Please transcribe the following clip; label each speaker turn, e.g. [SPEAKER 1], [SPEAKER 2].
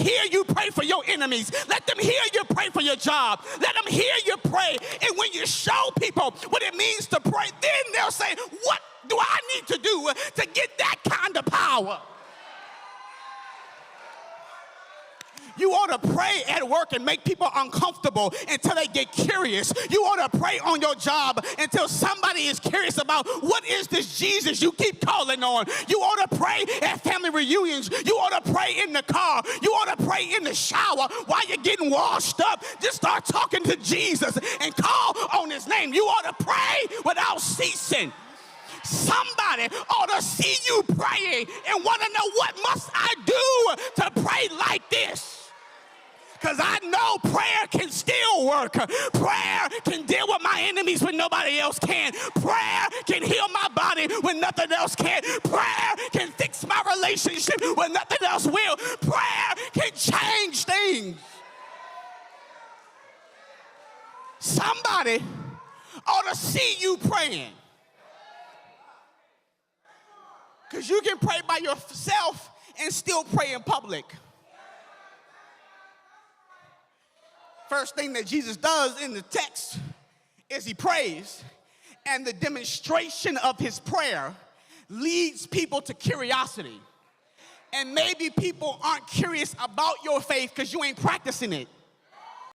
[SPEAKER 1] hear you pray for your enemies. Let them hear you pray for your job. Let them hear you pray. And when you show people what it means to pray, then they'll say, what do I need to do to get that kind of power? You ought to pray at work and make people uncomfortable until they get curious. You ought to pray on your job until somebody is curious about what is this Jesus you keep calling on. You ought to pray at family reunions. You ought to pray in the car. You ought to pray in the shower while you're getting washed up. Just start talking to Jesus and call on his name. You ought to pray without ceasing. Somebody ought to see you praying and want to know, what must I do to pray like this? Because I know prayer can still work. Prayer can deal with my enemies when nobody else can. Prayer can heal my body when nothing else can. Prayer can fix my relationship when nothing else will. Prayer can change things. Somebody ought to see you praying. Because you can pray by yourself and still pray in public. First thing that Jesus does in the text is he prays, and the demonstration of his prayer leads people to curiosity. And maybe people aren't curious about your faith because you ain't practicing it.